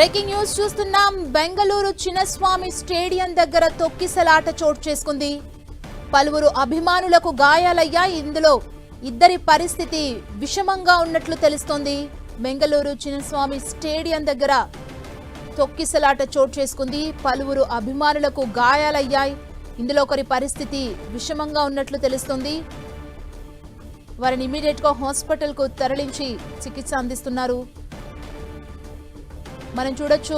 Breaking news చూస్తున్నాం. Bengaluru Chinnaswamy stadium దగ్గర తొక్కిసలాట చోటు చేసుకుంది. పలువురు అభిమానులకు గాయాలయ్యాయి. ఇందులో ఇద్దరి పరిస్థితి విషమంగా ఉన్నట్లు తెలుస్తోంది. బెంగళూరు చిన్నస్వామి స్టేడియం దగ్గర తొక్కిసలాట చోటు చేసుకుంది. పలువురు అభిమానులకు గాయాలయ్యాయి. ఇందులో ఒకరి పరిస్థితి విషమంగా ఉన్నట్లు తెలుస్తోంది. వారిని ఇమీడియట్ గా హాస్పిటల్ కు తరలించి చికిత్స అందిస్తున్నారు. మనం చూడొచ్చు,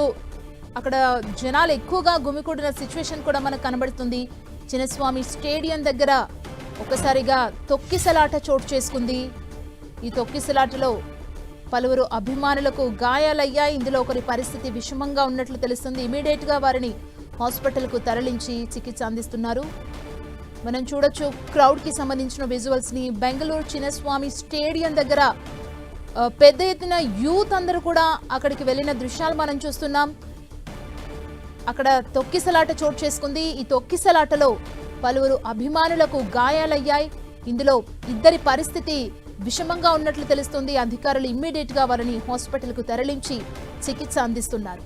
అక్కడ జనాలు ఎక్కువగా గుమికూడిన సిచ్యువేషన్ కూడా మనకు కనబడుతుంది. చిన్నస్వామి స్టేడియం దగ్గర ఒకసారిగా తొక్కిసలాట చోటు చేసుకుంది. ఈ తొక్కిసలాటలో పలువురు అభిమానులకు గాయాలయ్యాయి. ఇందులో ఒకరి పరిస్థితి విషమంగా ఉన్నట్లు తెలుస్తుంది. ఇమీడియట్ గా వారిని హాస్పిటల్ కు తరలించి చికిత్స అందిస్తున్నారు. మనం చూడొచ్చు క్రౌడ్ కి సంబంధించిన విజువల్స్ ని. బెంగళూరు చిన్నస్వామి స్టేడియం దగ్గర పెద్ద ఎత్తున యూత్ అందరూ కూడా అక్కడికి వెళ్లిన దృశ్యాలు మనం చూస్తున్నాం. అక్కడ తొక్కిసలాట చోటు చేసుకుంది. ఈ తొక్కిసలాటలో పలువురు అభిమానులకు గాయాలయ్యాయి. ఇందులో ఇద్దరి పరిస్థితి విషమంగా ఉన్నట్లు తెలుస్తుంది. అధికారులు ఇమ్మీడియట్ గా వారిని హాస్పిటల్ కు తరలించి చికిత్స అందిస్తున్నారు.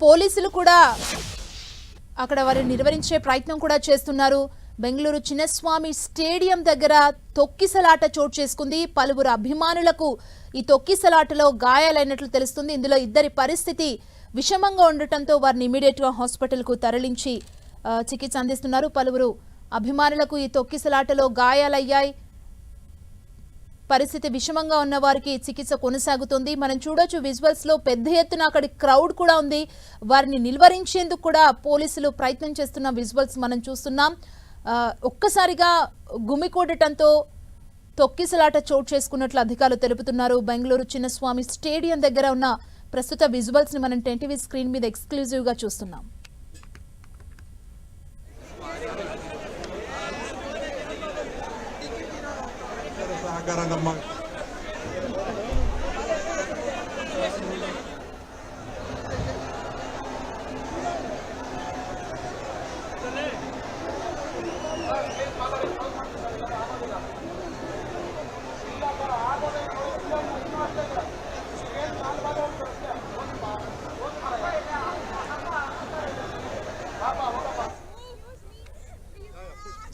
పోలీసులు కూడా అక్కడ వారిని నిర్వహించే ప్రయత్నం కూడా చేస్తున్నారు. బెంగళూరు చిన్నస్వామి స్టేడియం దగ్గర తొక్కిసలాట చోటు చేసుకుంది. పలువురు అభిమానులకు ఈ తొక్కిసలాటలో గాయాలైనట్లు తెలుస్తుంది. ఇందులో ఇద్దరి పరిస్థితి విషమంగా ఉండటంతో వారిని ఇమీడియట్ గా హాస్పిటల్ కు తరలించి చికిత్స అందిస్తున్నారు. పలువురు అభిమానులకు ఈ తొక్కిసలాటలో గాయాలయ్యాయి. పరిస్థితి విషమంగా ఉన్న వారికి చికిత్స కొనసాగుతుంది. మనం చూడొచ్చు విజువల్స్ లో పెద్ద ఎత్తున అక్కడి క్రౌడ్ కూడా ఉంది. వారిని నిలువరించేందుకు కూడా పోలీసులు ప్రయత్నం చేస్తున్న విజువల్స్ మనం చూస్తున్నాం. ఒక్కసారిగా గుమికూడటంతో తొక్కిసలాట చోటు చేసుకున్నట్లు అధికారులు తెలుపుతున్నారు. బెంగళూరు చిన్నస్వామి స్టేడియం దగ్గర ఉన్న ప్రస్తుత విజువల్స్ ని మనం 10TV స్క్రీన్ మీద ఎక్స్క్లూజివ్ గా చూస్తున్నాం.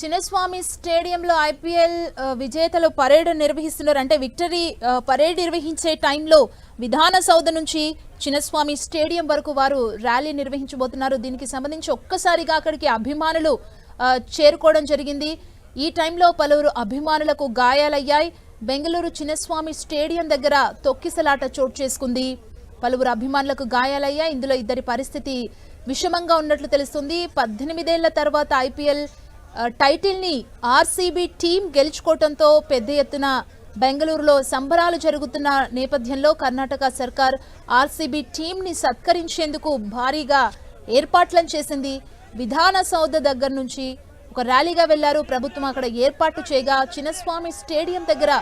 చిన్నస్వామి స్టేడియంలో IPL విజేతలు పరేడ్ నిర్వహిస్తున్నారు. అంటే విక్టరీ పరేడ్ నిర్వహించే టైంలో విధాన సౌధ నుంచి చిన్నస్వామి స్టేడియం వరకు వారు ర్యాలీ నిర్వహించబోతున్నారు. దీనికి సంబంధించి ఒక్కసారిగా అక్కడికి అభిమానులు చేరుకోవడం జరిగింది. ఈ టైంలో పలువురు అభిమానులకు గాయాలయ్యాయి. బెంగళూరు చిన్నస్వామి స్టేడియం దగ్గర తొక్కిసలాట చోటు చేసుకుంది. పలువురు అభిమానులకు గాయాలయ్యాయి. ఇందులో ఇద్దరి పరిస్థితి విషమంగా ఉన్నట్లు తెలుస్తుంది. 18 ఏళ్ల తర్వాత IPL టైటిల్ ని RCB టీం గెలుచుకోవడంతో పెద్ద ఎత్తున బెంగళూరులో సంబరాలు జరుగుతున్న నేపథ్యంలో కర్ణాటక సర్కార్ RCB టీం ని సత్కరించేందుకు భారీగా ఏర్పాట్లను చేసింది. విధాన సౌధ దగ్గర నుంచి ఒక ర్యాలీగా వెళ్లారు. ప్రభుత్వం అక్కడ ఏర్పాట్లు చేయగా చిన్నస్వామి స్టేడియం దగ్గర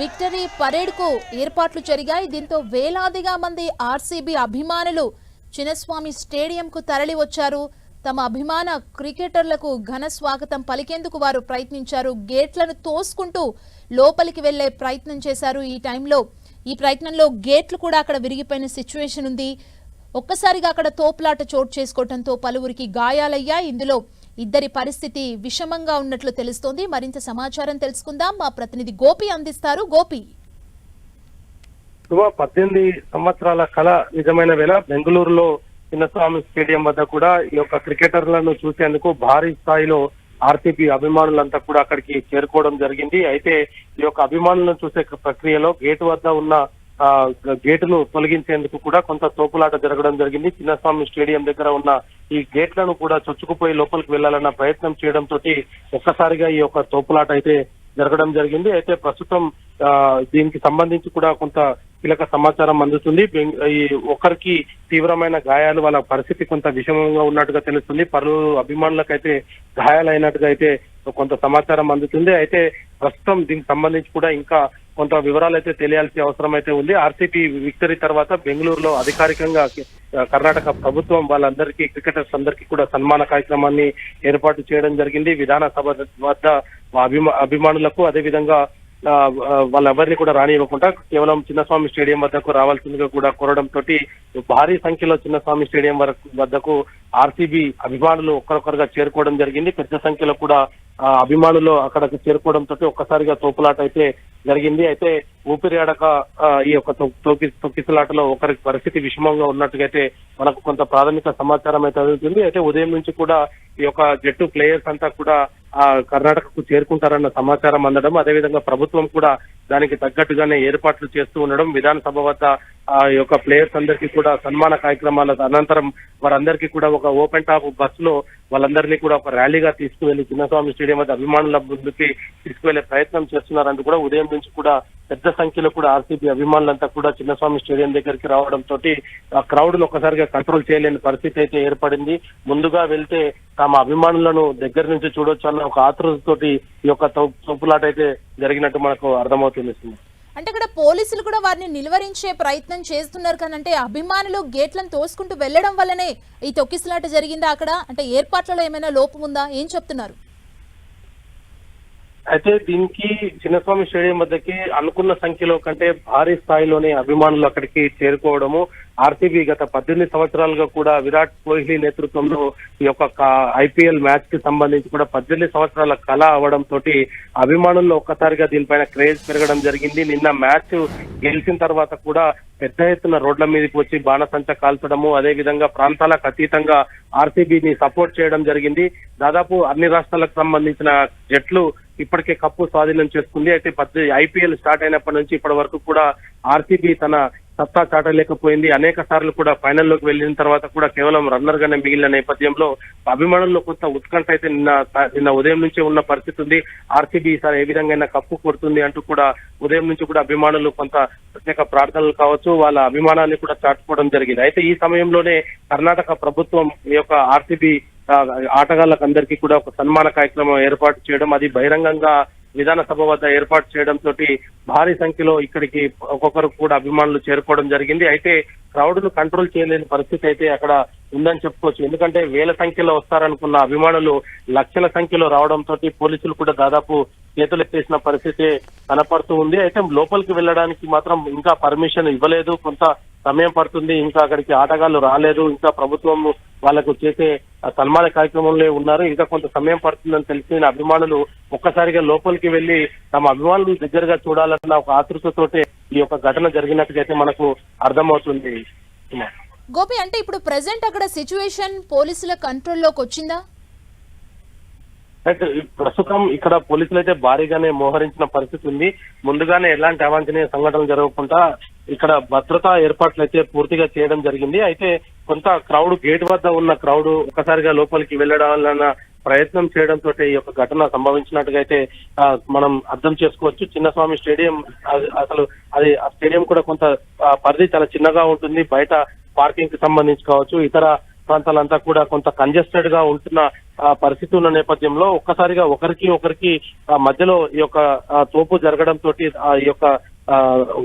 విక్టరీ పరేడ్ కు ఏర్పాట్లు జరిగాయి. దీంతో వేలాదిగా మంది RCB అభిమానులు చిన్నస్వామి స్టేడియం కు తరలి వచ్చారు. తమ అభిమాన క్రికెటర్లకు ఘన స్వాగతం పలికేందుకు వారు ప్రయత్నించారు. గేట్లను తోసుకుంటూ లోపలికి వెళ్లే ప్రయత్నం చేశారు. ఈ ప్రయత్నంలో గేట్లు కూడా అక్కడ విరిగిపోయిన సిచ్యువేషన్ ఉంది. ఒక్కసారిగా అక్కడ తోపులాట చోటు చేసుకోవడంతో పలువురికి గాయాలయ్యాయి. ఇందులో ఇద్దరి పరిస్థితి విషమంగా ఉన్నట్లు తెలుస్తోంది. మరింత సమాచారం తెలుసుకుందాం. మా ప్రతినిధి గోపి అందిస్తారు. గోపి, 18 సంవత్సరాల కళ నిజమైన వేళ బెంగళూరులో చిన్నస్వామి స్టేడియం వద్ద కూడా ఈ యొక్క క్రికెటర్లను చూసేందుకు భారీ స్థాయిలో RCB అభిమానులంతా కూడా అక్కడికి చేరుకోవడం జరిగింది. అయితే ఈ యొక్క అభిమానులను చూసే ప్రక్రియలో గేటు వద్ద ఉన్న గేటును తొలగించేందుకు కూడా కొంత తోపులాట జరగడం జరిగింది. చిన్నస్వామి స్టేడియం దగ్గర ఉన్న ఈ గేట్లను కూడా చొచ్చుకుపోయి లోపలికి వెళ్లాలన్న ప్రయత్నం చేయడంతో ఒక్కసారిగా ఈ యొక్క తోపులాట అయితే జరగడం జరిగింది. అయితే ప్రస్తుతం దీనికి సంబంధించి కూడా కొంత కీలక సమాచారం అందుతుంది. ఈ ఒకరికి తీవ్రమైన గాయాలు, వాళ్ళ పరిస్థితి కొంత విషమంగా ఉన్నట్టుగా తెలుస్తుంది. పలువురు అభిమానులకైతే గాయాలైనట్టుగా అయితే కొంత సమాచారం అందుతుంది. అయితే ప్రస్తుతం దీనికి సంబంధించి కూడా ఇంకా కొంత వివరాలు అయితే తెలియాల్సిన అవసరం అయితే ఉంది. ఆర్సీబీ విక్టరీ తర్వాత బెంగళూరులో అధికారికంగా కర్ణాటక ప్రభుత్వం వాళ్ళందరికీ, క్రికెటర్స్ అందరికీ కూడా సన్మాన కార్యక్రమాన్ని ఏర్పాటు చేయడం జరిగింది. విధానసభ వద్ద అభిమానులకు అదేవిధంగా వాళ్ళెవరిని కూడా రానివ్వకుండా కేవలం చిన్నస్వామి స్టేడియం వద్దకు రావాల్సిందిగా కూడా కోరడంతో భారీ సంఖ్యలో చిన్నస్వామి స్టేడియం వద్దకు ఆర్సీబీ అభిమానులు ఒక్కరొక్కరుగా చేరుకోవడం జరిగింది. పెద్ద సంఖ్యలో కూడా అభిమానులు అక్కడికి చేరుకోవడంతో ఒక్కసారిగా తోపులాట అయితే జరిగింది. అయితే ఊపిరి ఆడక ఈ యొక్క తొక్కిసలాటలో ఒకరి పరిస్థితి విషమంగా ఉన్నట్టుగా అయితే మనకు కొంత ప్రాథమిక సమాచారం అయితే అందుతుంది. అయితే ఉదయం నుంచి కూడా ఈ యొక్క జట్టు ప్లేయర్స్ అంతా కూడా కర్ణాటకకు చేరుకుంటారన్న సమాచారం అందడం, అదేవిధంగా ప్రభుత్వం కూడా దానికి తగ్గట్టుగానే ఏర్పాట్లు చేస్తూ ఉండడం, విధానసభ వద్ద ఈ యొక్క ప్లేయర్స్ అందరికీ కూడా సన్మాన కార్యక్రమాల అనంతరం వారందరికీ కూడా ఒక ఓపెన్ టాప్ బస్సులో వాళ్ళందరినీ కూడా ఒక ర్యాలీగా తీసుకువెళ్లి చిన్నస్వామి స్టేడియం వద్ద అభిమానుల ముందుకి తీసుకువెళ్లే ప్రయత్నం చేస్తున్నారంటూ కూడా ఉదయం నుంచి కూడా పెద్ద సంఖ్యలో కూడా ఆర్సీబీ అభిమానులంతా కూడా చిన్నస్వామి స్టేడియం దగ్గరికి రావడంతో ఆ క్రౌడ్ ను ఒకసారిగా కంట్రోల్ చేయలేని పరిస్థితి అయితే ఏర్పడింది. ముందుగా వెళ్తే తమ అభిమానులను దగ్గర నుంచి చూడొచ్చు అన్న ఒక ఆతృతతోటి ఈ యొక్క తోపులాట అయితే జరిగినట్టు మనకు అర్థమవుతుంది. అంటే ఇక్కడ పోలీసులు కూడా వారిని నిలువరించే ప్రయత్నం చేస్తున్నారు కానీ, అంటే అభిమానులు గేట్లను తోసుకుంటూ వెళ్లడం వల్లనే ఈ తొక్కిసలాట జరిగిందా అక్కడ? అంటే ఏర్పాట్లలో ఏమైనా లోపం ఉందా? ఏం చెప్తున్నారు? అయితే దీనికి చిన్నస్వామి స్టేడియం వద్దకి అనుకున్న సంఖ్యలో కంటే భారీ స్థాయిలోనే అభిమానులు అక్కడికి చేరుకోవడము, ఆర్సీబీ గత 18 సంవత్సరాలుగా కూడా విరాట్ కోహ్లీ నేతృత్వంలో ఈ యొక్క ఐపీఎల్ మ్యాచ్ కి సంబంధించి కూడా 18 సంవత్సరాల కళ అవడంతో అభిమానుల్లో ఒక్కసారిగా దీనిపైన క్రేజ్ పెరగడం జరిగింది. నిన్న మ్యాచ్ గెలిచిన తర్వాత కూడా పెద్ద ఎత్తున రోడ్ల మీదకి వచ్చి బాణసంచ కాల్చడము, అదే విధంగా ప్రాంతాలకు అతీతంగా ఆర్సీబీని సపోర్ట్ చేయడం జరిగింది. దాదాపు అన్ని రాష్ట్రాలకు సంబంధించిన జట్లు ఇప్పటికే కప్పు స్వాధీనం చేసుకుంది. అయితే ఐపీఎల్ స్టార్ట్ అయినప్పటి నుంచి ఇప్పటి వరకు కూడా ఆర్సీబీ తన సత్తా చాటలేకపోయింది. అనేక సార్లు కూడా ఫైనల్లోకి వెళ్లిన తర్వాత కూడా కేవలం రన్నర్ గానే మిగిలిన నేపథ్యంలో అభిమానుల్లో కొంత ఉత్కంఠ అయితే నిన్న ఉదయం నుంచే ఉన్న పరిస్థితి ఉంది. ఆర్సీబీ ఈసారి ఏ విధంగా కప్పు కొడుతుంది అంటూ కూడా ఉదయం నుంచి కూడా అభిమానులు కొంత ప్రత్యేక ప్రార్థనలు కావచ్చు, వాళ్ళ అభిమానాన్ని కూడా చాటుకోవడం జరిగింది. అయితే ఈ సమయంలోనే కర్ణాటక ప్రభుత్వం ఈ యొక్క ఆర్సీబీ ఆటగాళ్లకు అందరికీ కూడా ఒక సన్మాన కార్యక్రమం ఏర్పాటు చేయడం, అది బహిరంగంగా విధానసభ వద్ద ఏర్పాటు చేయడంతో భారీ సంఖ్యలో ఇక్కడికి ఒక్కొక్కరు కూడా అభిమానులు చేరుకోవడం జరిగింది. అయితే క్రౌడ్ ను కంట్రోల్ చేయలేని పరిస్థితి అయితే అక్కడ ఉందని చెప్పుకోవచ్చు. ఎందుకంటే వేల సంఖ్యలో వస్తారనుకున్న అభిమానులు లక్షల సంఖ్యలో రావడంతో పోలీసులు కూడా దాదాపు చేతులెత్తేసిన పరిస్థితి కనపడుతూ ఉంది. అయితే లోపలికి వెళ్ళడానికి మాత్రం ఇంకా పర్మిషన్ ఇవ్వలేదు, కొంత సమయం పడుతుంది, ఇంకా అక్కడికి ఆటగాళ్లు రాలేదు, ఇంకా ప్రభుత్వం వాళ్ళకు చేసే సన్మాన కార్యక్రమంలో ఉన్నారు, ఇంకా కొంత సమయం పడుతుందని తెలిసిన అభిమానులు ఒక్కసారిగా లోపలికి వెళ్లి తమ అభిమానులు దగ్గరగా చూడాలన్న ఒక ఆతృతతోటే ఈ యొక్క ఘటన జరిగినట్టుగైతే మనకు అర్థమవుతుంది. గోపి, అంటే ఇప్పుడు ప్రెసెంట్ అక్కడ సిచ్యువేషన్ పోలీసుల కంట్రోల్లోకి వచ్చిందా? అయితే ప్రస్తుతం ఇక్కడ పోలీసులు అయితే భారీగానే మోహరించిన పరిస్థితి ఉంది. ముందుగానే ఎలాంటి అవాంఛనీయ సంఘటనలు జరగకుండా ఇక్కడ భద్రతా ఏర్పాట్లు అయితే పూర్తిగా చేయడం జరిగింది. అయితే కొంత క్రౌడ్ గేట్ వద్ద ఉన్న క్రౌడ్ ఒక్కసారిగా లోపలికి వెళ్ళడాలన్న ప్రయత్నం చేయడంతో ఈ యొక్క ఘటన సంభవించినట్టుగా అయితే మనం అర్థం చేసుకోవచ్చు. చిన్నస్వామి స్టేడియం అసలు అది ఆ స్టేడియం కూడా కొంత పరిధి చాలా చిన్నగా ఉంటుంది. బయట పార్కింగ్ కి సంబంధించి కావచ్చు, ఇతర ప్రాంతాలంతా కూడా కొంత కంజెస్టెడ్ గా ఉంటున్న పరిస్థితి ఉన్న నేపథ్యంలో ఒక్కసారిగా ఒకరికి మధ్యలో ఈ యొక్క తోపు జరగడంతో ఈ యొక్క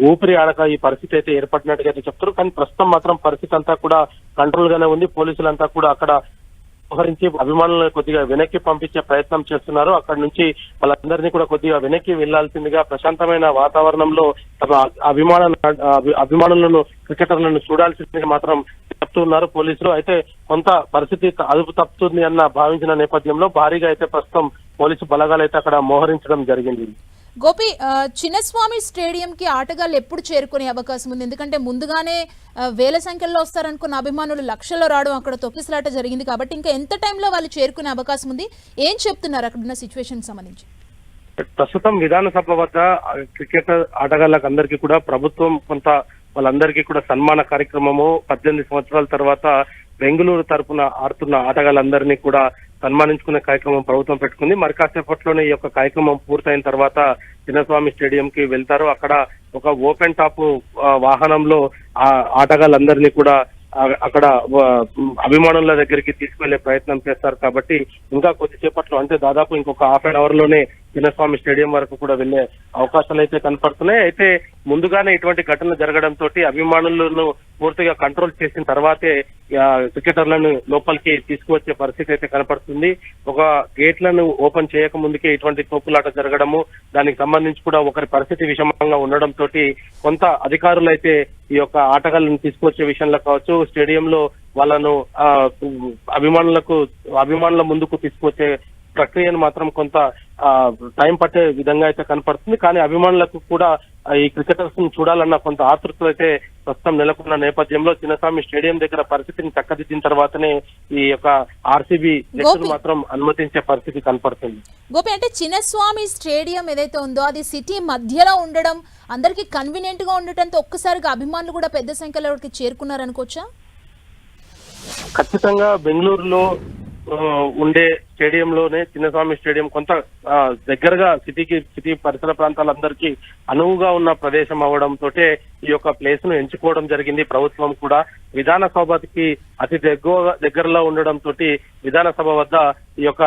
ఊపిరి ఆడక ఈ పరిస్థితి అయితే ఏర్పడినట్టుగా అయితే చెప్తారు. కానీ ప్రస్తుతం మాత్రం పరిస్థితి అంతా కూడా కంట్రోల్ గానే ఉంది. పోలీసులంతా కూడా అక్కడ వ్యవహరించి అభిమానులను కొద్దిగా వెనక్కి పంపించే ప్రయత్నం చేస్తున్నారు. అక్కడి నుంచి వాళ్ళందరినీ కూడా కొద్దిగా వెనక్కి వెళ్లాల్సిందిగా ప్రశాంతమైన వాతావరణంలో తమ అభిమానులను క్రికెటర్లను చూడాల్సిందిగా మాత్రం చెప్తున్నారు పోలీసులు. అయితే కొంత పరిస్థితి అదుపు తప్పుతుంది అన్న భావించిన నేపథ్యంలో భారీగా అయితే ప్రస్తుతం పోలీసు బలగాలు అయితే అక్కడ మోహరించడం జరిగింది. గోపి, చిన్నస్వామి స్టేడియం కి ఆటగాళ్ళు ఎప్పుడు చేరుకునే అవకాశం ఉంది? ఎందుకంటే ముందుగానే వేల సంఖ్యలో వస్తారనుకున్న అభిమానులు లక్షల్లో రావడం, అక్కడ తొక్కిసలాట జరిగింది కాబట్టి ఇంకా ఎంత టైంలో వాళ్ళు చేరుకునే అవకాశం ఉంది? ఏం చెప్తున్నారు అక్కడ ఉన్న సిచ్యువేషన్ సంబంధించి? ప్రస్తుతం విధానసభ వద్ద క్రికెట్ ఆటగాళ్ళకి అందరికీ కూడా ప్రభుత్వం కొంత వాళ్ళందరికీ కూడా సన్మాన కార్యక్రమము 18 సంవత్సరాల తర్వాత బెంగళూరు తరపున ఆడుతున్న ఆటగాళ్ళందరినీ కూడా సన్మానించుకునే కార్యక్రమం ప్రభుత్వం పెట్టుకుంది. మరి కాసేపట్లోనే ఈ యొక్క కార్యక్రమం పూర్తయిన తర్వాత చిన్నస్వామి స్టేడియం కి వెళ్తారు. అక్కడ ఒక ఓపెన్ టాప్ వాహనంలో ఆ ఆటగాళ్ళందరినీ కూడా అక్కడ అభిమానుల దగ్గరికి తీసుకెళ్లే ప్రయత్నం చేస్తారు. కాబట్టి ఇంకా కొద్దిసేపట్లో అంటే దాదాపు ఇంకొక హాఫ్ అన్ అవర్ లోనే చిన్నస్వామి స్టేడియం వరకు కూడా వెళ్లే అవకాశాలు అయితే కనపడుతున్నాయి. అయితే ముందుగానే ఇటువంటి ఘటన జరగడంతో అభిమానులను పూర్తిగా కంట్రోల్ చేసిన తర్వాతే క్రికెటర్లను లోపలికి తీసుకువచ్చే పరిస్థితి అయితే కనపడుతుంది. ఒక గేట్లను ఓపెన్ చేయక ముందుకే ఇటువంటి తోపులాట జరగడము, దానికి సంబంధించి కూడా ఒకరి పరిస్థితి విషమంగా ఉండడంతో కొంత అధికారులు అయితే ఈ యొక్క ఆటగాళ్లను తీసుకొచ్చే విషయంలో కావచ్చు, స్టేడియంలో వాళ్ళను అభిమానుల ముందుకు తీసుకొచ్చే ప్రక్రియను మాత్రం కొంత టైం పట్టే విధంగా అయితే కనపడుతుంది. కానీ అభిమానులకు కూడా ఈ క్రికెటర్స్ ను చూడాలన్న కొంత ఆతృత అయితే ప్రస్తుతం నెలకొన్న నేపథ్యంలో చిన్నస్వామి స్టేడియం దగ్గర పరిస్థితిని చక్కదిద్దిన తర్వాతనే ఈ యొక్క ఆర్సీబీ జట్టును మాత్రం అనుమతించే పరిస్థితి కనపడుతుంది. గోపి, అంటే చిన్నస్వామి స్టేడియం ఏదైతే ఉందో అది సిటీ మధ్యలో ఉండడం, అందరికి కన్వీనియంట్ గా ఉండటంతో ఒక్కసారిగా అభిమానులు కూడా పెద్ద సంఖ్యలో చేరుకున్నారనుకోవచ్చా? ఖచ్చితంగా బెంగళూరులో ఉండే స్టేడియంలోనే చిన్నస్వామి స్టేడియం కొంత దగ్గరగా సిటీ పరిసర ప్రాంతాలందరికీ అనువుగా ఉన్న ప్రదేశం అవడంతో ఈ యొక్క ప్లేస్ ను ఎంచుకోవడం జరిగింది. ప్రభుత్వం కూడా విధానసభకి అతి దగ్గరలో ఉండడంతో విధానసభ వద్ద ఈ యొక్క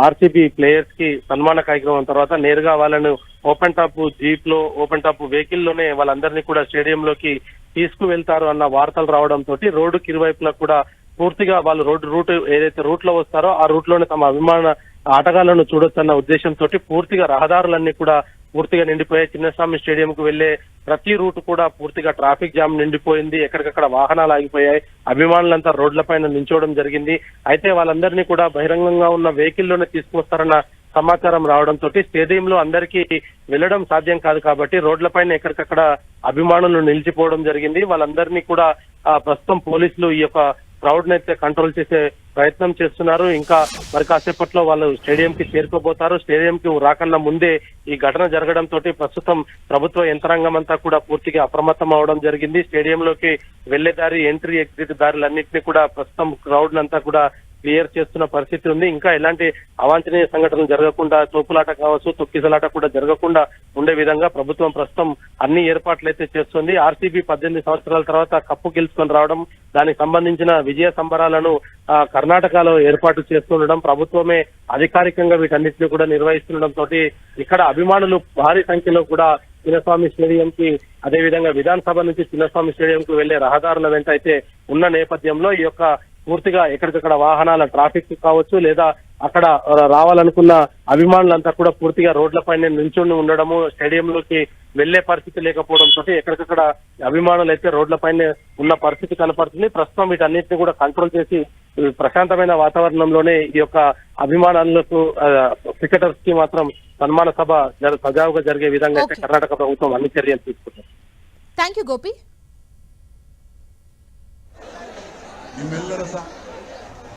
ఆర్సీబీ ప్లేయర్స్ కి సన్మాన కార్యక్రమం తర్వాత నేరుగా వాళ్ళను ఓపెన్ టాప్ జీప్ లో ఓపెన్ టాప్ వెహికల్ లోనే వాళ్ళందరినీ కూడా స్టేడియంలోకి తీసుకువెళ్తారు అన్న వార్తలు రావడంతో రోడ్డుకి ఇరువైపులా కూడా పూర్తిగా వాళ్ళు రూట్ ఏదైతే రూట్ లో వస్తారో ఆ రూట్ లోనే తమ అభిమాన ఆటగాళ్లను చూడొచ్చన్న ఉద్దేశంతో పూర్తిగా రహదారులన్నీ కూడా పూర్తిగా నిండిపోయాయి. చిన్నస్వామి స్టేడియం కు వెళ్లే ప్రతి రూట్ కూడా పూర్తిగా ట్రాఫిక్ జామ్ నిండిపోయింది. ఎక్కడికక్కడ వాహనాలు ఆగిపోయాయి. అభిమానులంతా రోడ్లపైన నించోవడం జరిగింది. అయితే వాళ్ళందరినీ కూడా బహిరంగంగా ఉన్న వెహికల్ లోనే తీసుకొస్తారన్న సమాచారం రావడంతో స్టేడియంలో అందరికీ వెళ్లడం సాధ్యం కాదు. కాబట్టి రోడ్లపైన ఎక్కడికక్కడ అభిమానులు నిలిచిపోవడం జరిగింది. వాళ్ళందరినీ కూడా ప్రస్తుతం పోలీసులు ఈ యొక్క క్రౌడ్ అయితే కంట్రోల్ చేసే ప్రయత్నం చేస్తున్నారు. ఇంకా మరి కాసేపట్లో వాళ్ళు స్టేడియం కి చేరుకోబోతారు. స్టేడియం కి రాకన్నా ముందే ఈ ఘటన జరగడంతో ప్రస్తుతం ప్రభుత్వ యంత్రాంగం అంతా కూడా పూర్తిగా అప్రమత్తం అవడం జరిగింది. స్టేడియంలోకి వెళ్లే దారి, ఎంట్రీ ఎగ్జిట్ దారులన్నింటినీ కూడా ప్రస్తుతం క్రౌడ్ అంతా కూడా క్లియర్ చేస్తున్న పరిస్థితి ఉంది. ఇంకా ఎలాంటి అవాంఛనీయ సంఘటనలు జరగకుండా, తోపులాట కావచ్చు, తొక్కిసలాట కూడా జరగకుండా ఉండే విధంగా ప్రభుత్వం ప్రస్తుతం అన్ని ఏర్పాట్లు అయితే చేస్తుంది. ఆర్సీబీ 18 సంవత్సరాల తర్వాత కప్పు గెలుచుకొని రావడం, దానికి సంబంధించిన విజయ సంబరాలను కర్ణాటకలో ఏర్పాటు చేస్తుండడం, ప్రభుత్వమే అధికారికంగా వీటన్నిటిని కూడా నిర్వహిస్తుండటంతో ఇక్కడ అభిమానులు భారీ సంఖ్యలో కూడా చిన్నస్వామి స్టేడియం కి, అదేవిధంగా విధానసభ నుంచి చిన్నస్వామి స్టేడియం కు వెళ్లే రహదారుల వెంట అయితే ఉన్న నేపథ్యంలో ఈ యొక్క పూర్తిగా ఎక్కడికక్కడ వాహనాల ట్రాఫిక్ కావచ్చు, లేదా అక్కడ రావాలనుకున్న అభిమానులంతా కూడా పూర్తిగా రోడ్లపైన నిల్చుని ఉండడము, స్టేడియంలోకి వెళ్లే పరిస్థితి లేకపోవడంతో ఎక్కడికక్కడ అభిమానులు అయితే రోడ్లపైన ఉన్న పరిస్థితి కనపడుతుంది. ప్రస్తుతం వీటన్నిటిని కూడా కంట్రోల్ చేసి ప్రశాంతమైన వాతావరణంలోనే ఈ యొక్క అభిమానులకు క్రికెటర్స్ కి మాత్రం సన్మాన సభ సజావుగా జరిగే విధంగా అయితే కర్ణాటక ప్రభుత్వం అన్ని చర్యలు తీసుకుంటుంది. Thank you Gopi. ನಿಮ್ಮೆಲ್ಲರ